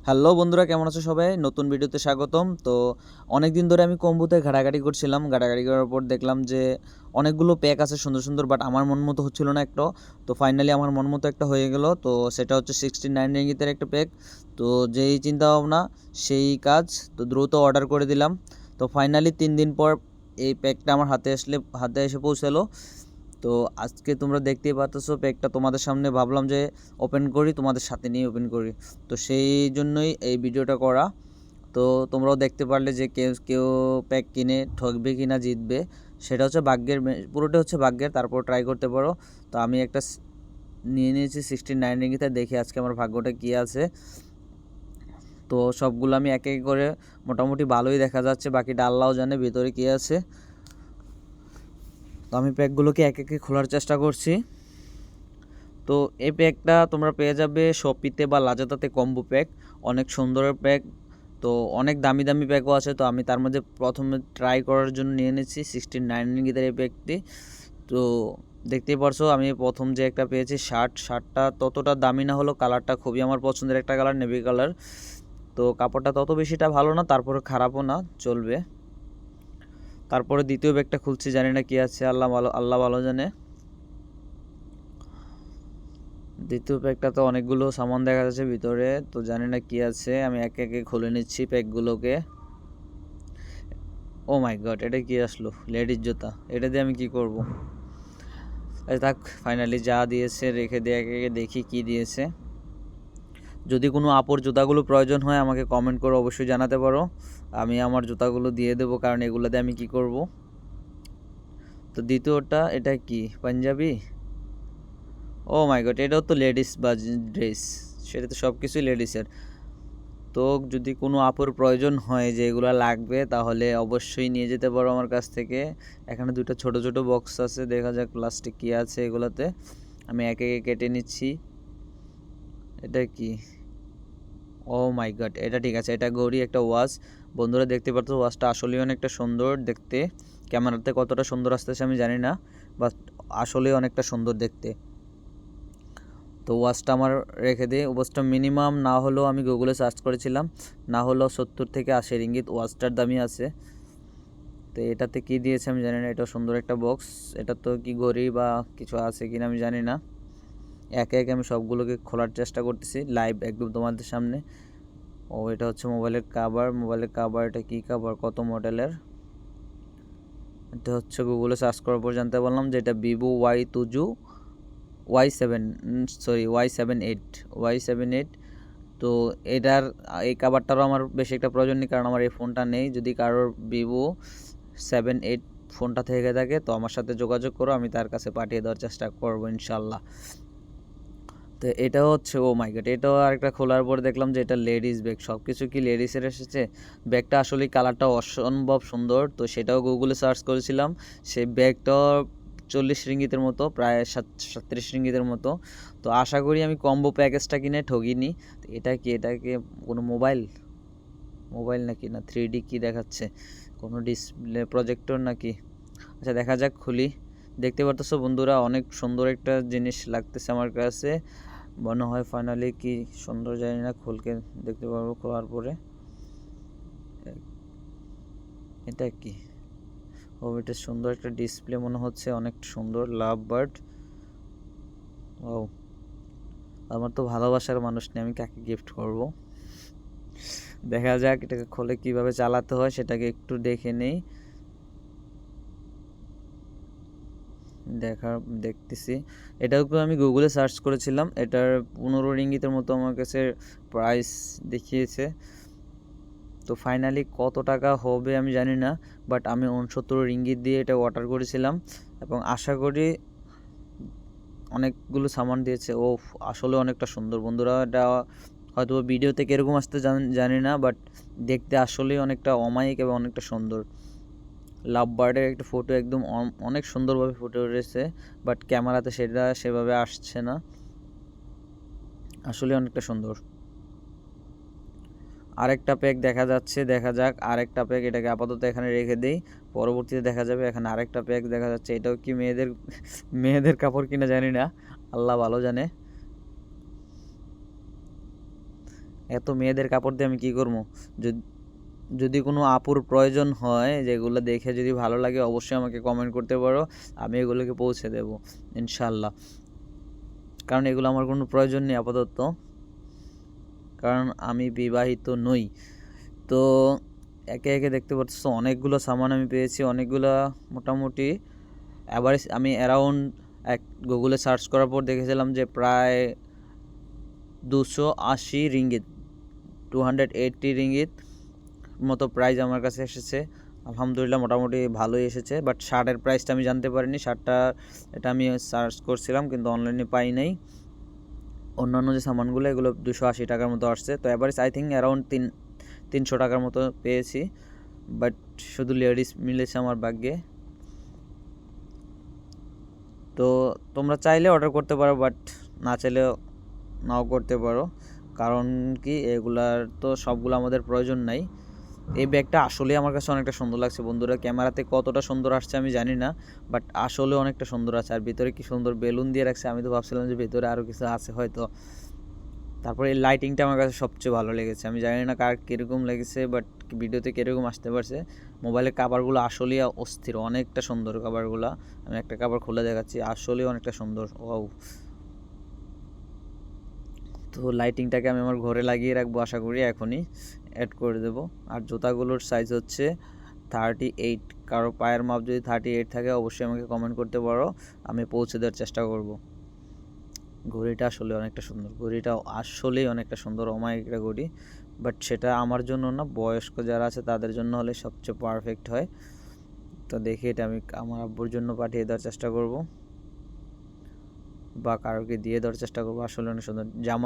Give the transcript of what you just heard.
Hello বন্ধুরা, কেমন আছো সবাই? নতুন ভিডিওতে স্বাগতম। তো অনেক দিন ধরে আমি কম্বোতে ঘাটাঘাটি করছিলাম। ঘাটাঘাটি করার পর দেখলাম যে অনেকগুলো প্যাক আছে সুন্দর সুন্দর, বাট আমার মন মতো হচ্ছিল না একটা। তো ফাইনালি আমার মন মতো একটা হয়ে গেল। তো সেটা হচ্ছে 69 রিঙ্গিতের একটা প্যাক। তো যেই চিন্তা ভাবনা সেই কাজ, তো দ্রুত অর্ডার করে দিলাম। তো ফাইনালি 3 দিন পর এই প্যাকটা আমার হাতে এসে পৌঁছালো। তো আজকে তোমরা দেখতেই পাচ্ছ প্যাকটা তোমাদের সামনে, ভাবলাম যে ওপেন করি, তোমাদের সাথে নিয়ে ওপেন করি। তো সেই জন্যই এই ভিডিওটা করা। তো তোমরাও দেখতে পারলে যে কেউ কেউ প্যাক কিনে ঠকবে কি না জিতবে, সেটা হচ্ছে ভাগ্যের, পুরোটা হচ্ছে ভাগ্যের। তারপর ট্রাই করতে পারো। তো আমি একটা নিয়ে নিয়েছি 69 রিঙ্গিতে, দেখি আজকে আমার ভাগ্যটা কী আছে। তো সবগুলো আমি এক এক করে, মোটামুটি ভালোই দেখা যাচ্ছে, বাকিটা আল্লাহও জানে ভিতরে কী আছে। তো আমি প্যাকগুলোকে এক একে খোলার চেষ্টা করছি। তো এই প্যাকটা তোমরা পেয়ে যাবে শপিতে বা লাজাতাতে, কম্বো প্যাক, অনেক সুন্দর প্যাক। তো অনেক দামি দামি প্যাকও আছে। তো আমি তার মধ্যে প্রথমে ট্রাই করার জন্য নিয়ে নিচ্ছি 69 রিঙ্গিতের এই প্যাকটি। তো দেখতেই পারছো আমি প্রথম যে একটা পেয়েছি শার্টটা ততটা দামি না হলেও কালারটা খুবই আমার পছন্দের একটা কালার, নেভি কালার। তো কাপড়টা তত বেশিটা ভালো না, তারপরে খারাপও না, চলবে। তারপরে দ্বিতীয় ব্যাগটা খুলছি, জানি না কি আছে, আল্লাহ ভালো জানে। দ্বিতীয় প্যাকটা তো অনেকগুলো সামান দেখা যাচ্ছে ভিতরে, তো জানি না কি আছে। আমি একে একে খুলে নিচ্ছি প্যাকগুলোকে। ও মাই গড, এটা কি আসলো? লেডিস জুতা, এটা দিয়ে আমি কি করব? থাক, ফাইনালি যা দিয়েছে রেখে দিয়ে একে একে দেখি কি দিয়েছে। যদি কোনো আপুর জুতাগুলো প্রয়োজন হয় আমাকে কমেন্ট করে অবশ্যই জানাতে পারো, আমি আমার জুতাগুলো দিয়ে দেবো, কারণ এগুলো দিয়ে আমি কি করব। তো দ্বিতীয়টা, এটা কি পাঞ্জাবি? ও মাই গড, এটাও তো লেডিস বা ড্রেস, সেটা তো সব কিছুই লেডিসের। তো যদি কোনো আপুর প্রয়োজন হয় যে এগুলো লাগবে, তাহলে অবশ্যই নিয়ে যেতে পারো আমার কাছ থেকে। এখানে দুটো ছোট ছোট বক্স আছে, দেখা যাক প্লাস্টিক কী আছে এগুলোতে। আমি একে একে কেটে নিচ্ছি। এটা কি? ও মাই গড, এটা ঠিক আছে, এটা ঘড়ি, একটা ওয়াচ। বন্ধুরা দেখতে পাচ্ছ ওয়াচটা আসলেই অনেকটা সুন্দর দেখতে। ক্যামেরাতে কতটা সুন্দর আসতেছে আমি জানি না, বাট আসলেই অনেকটা সুন্দর দেখতে। তো ওয়াচটা আমার রেখে দিই। ওয়াচটা মিনিমাম না হলেও, আমি গুগলে সার্চ করেছিলাম, না হলেও 70 থেকে 80 রিঙ্গিত ওয়াচটার দামই আছে। তো এটাতে কি দিয়েছে আমি জানি না, এটা সুন্দর একটা বক্স। এটা তো কি ঘড়ি বা কিছু আছে কিনা আমি জানি না। একে একে আমি সবগুলোকে খোলার চেষ্টা করতেছি লাইভ একদম তোমাদের সামনে। ও, এটা হচ্ছে মোবাইলের কাভার। এটা কি কাভার, কত মডেলের? এটা হচ্ছে গুগলে সার্চ করার পর জানতে পারলাম যে এটা ভিভো ওয়াই সেভেন এইট। তো এটার, এই কাভারটারও আমার বেশি একটা প্রয়োজন নেই, কারণ আমার এই ফোনটা নেই। যদি কারোর ভিভো 7 8 ফোনটা থেকে থাকে তো আমার সাথে যোগাযোগ করো, আমি তার কাছে পাঠিয়ে দেওয়ার চেষ্টা করবো ইনশাল্লাহ। তো এটা হচ্ছে, ও মাই গড, এটাও আরেকটা খোলার পর দেখলাম যে এটা লেডিস ব্যাগ। সব কিছু কি লেডিসের এসেছে? ব্যাগটা আসলে কালারটা অসম্ভব সুন্দর। তো সেটাও গুগলে সার্চ করেছিলাম। সেই ব্যাগটাও 40 রিঙ্গিতের মতো, প্রায় 37 রিঙ্গিতের মতো। তো আশা করি আমি কম্বো প্যাকেজটা কিনে ঠগিনি। তো এটা কি, কোনো মোবাইল নাকি, না 3D কি দেখাচ্ছে, কোনো ডিসপ্লে প্রজেক্টর নাকি? আচ্ছা, দেখা যাক, খুলি। দেখতে পারতেছো বন্ধুরা, অনেক সুন্দর একটা জিনিস লাগতেছে আমার কাছে। মনে হয় ফাইনালি কি সুন্দর, জানি না, খুলকে দেখতে পারবো খোলার পরে। এটা কি? ও, এটা সুন্দর একটা ডিসপ্লে মনে হচ্ছে, অনেক সুন্দর, লাভ বার্ড। ও, আমার তো ভালোবাসার মানুষ নেই, আমি কাকে গিফট করব? দেখা যাক এটাকে খুলে কিভাবে চালাতে হয় সেটাকে একটু দেখে নেই। দেখতেছি। এটাও আমি গুগলে সার্চ করেছিলাম, এটার 15 রিঙ্গিতের মতো আমার কাছে প্রাইস দেখিয়েছে। তো ফাইনালি কত টাকা হবে আমি জানি না, বাট আমি 69 রিঙ্গিত দিয়ে এটা অর্ডার করেছিলাম, এবং আশা করি অনেকগুলো সামান দিয়েছে। ও, আসলে অনেকটা সুন্দর বন্ধুরা। এটা হয়তো ভিডিওতে কীরকম আসতে জানি না, বাট দেখতে আসলেই অনেকটা অমায়িক এবং অনেকটা সুন্দর। লাভ বার্ডের একটা ফটো একদম অনেক সুন্দরভাবে ফুটে উঠেছে, বাট ক্যামেরাতে সেটা সেভাবে আসছে না। আসলে অনেকটা সুন্দর। আরেকটা প্যাক দেখা যাচ্ছে, দেখা যাক আরেকটা প্যাক। এটাকে আপাতত এখানে রেখে দেই, পরবর্তীতে দেখা যাবে। এখানে আরেকটা প্যাক দেখা যাচ্ছে, এটাও কি মেয়েদের মেয়েদের কাপড় কিনা জানি না, আল্লাহ ভালো জানে। এত মেয়েদের কাপড় দিয়ে আমি কী করবো? যদি কোনো আপুর প্রয়োজন হয়, যেগুলো দেখে যদি ভালো লাগে অবশ্যই আমাকে কমেন্ট করতে পারো, আমি এগুলোকে পৌঁছে দেবো ইনশাল্লাহ। কারণ এগুলো আমার কোনো প্রয়োজন নেই আপাতত, কারণ আমি বিবাহিত নই। তো একে একে দেখতে পাচ্ছ অনেকগুলো সামান আমি পেয়েছি, অনেকগুলো মোটামুটি অ্যাভারেজ আমি অ্যারাউন্ড গুগলে সার্চ করার পর দেখেছিলাম যে প্রায় 280 রিঙ্গিত, 280 রিঙ্গিত মতো প্রাইস আমার কাছে এসেছে। আলহামদুলিল্লাহ মোটামুটি ভালোই এসেছে। বাট শার্টের প্রাইসটা আমি জানতে পারিনি, শার্টটা এটা আমি সার্চ করছিলাম কিন্তু অনলাইনে পাই নাই। অন্যান্য যে সামানগুলো এগুলো 280 টাকার মতো আসছে। তো অ্যাভারেজ আই থিঙ্ক অ্যারাউন্ড 300 টাকার মতো পেয়েছি। বাট শুধু লেডিস মিলেছে আমার ভাগ্যে। তো তোমরা চাইলে অর্ডার করতে পারো, বাট না চাইলেও নাও করতে পারো। কারণ কি, এগুলার তো সবগুলো আমাদের প্রয়োজন নাই। এই ব্যাগটা আসলে আমার কাছে অনেকটা সুন্দর লাগছে বন্ধুরা। ক্যামেরাতে কতটা সুন্দর আসছে আমি জানি না, বাট আসলে অনেকটা সুন্দর আছে। আর ভিতরে কি সুন্দর বেলুন দিয়ে রাখছে, আমি তো ভাবছিলাম যে ভিতরে আরও কিছু আছে হয়তো। তারপরে এই লাইটিংটা আমার কাছে সবচেয়ে ভালো লেগেছে। আমি জানি না কার কীরকম লেগেছে, বাট ভিডিওতে কীরকম আসতে পারছে। মোবাইলের কাভারগুলো আসলেই অস্থির, অনেকটা সুন্দর কাভারগুলো। আমি একটা কাভার খুলে দেখাচ্ছি, আসলেই অনেকটা সুন্দর। ওয়াও! তো লাইটিংটাকে আমি আমার ঘরে লাগিয়ে রাখবো, আশা করি এখনই অ্যাড করে দেবো। আর জুতাগুলোর সাইজ হচ্ছে 38। কারো পায়ের মাপ যদি 38 থাকে অবশ্যই আমাকে কমেন্ট করতে পারো, আমি পৌঁছে দেওয়ার চেষ্টা করব। ঘড়িটা আসলে অনেকটা সুন্দর, ঘড়িটা আসলেই অনেকটা সুন্দর, অমায়িক একটা ঘড়ি। বাট সেটা আমার জন্য না, বয়স্ক যারা আছে তাদের জন্য হলে সবচেয়ে পারফেক্ট হয়। তো দেখি এটা আমি আমার আব্বুর জন্য পাঠিয়ে দেওয়ার চেষ্টা করব, বা কারোকে দিয়ে দেওয়ার চেষ্টা করবো। আসলে অনেক সুন্দর জামা।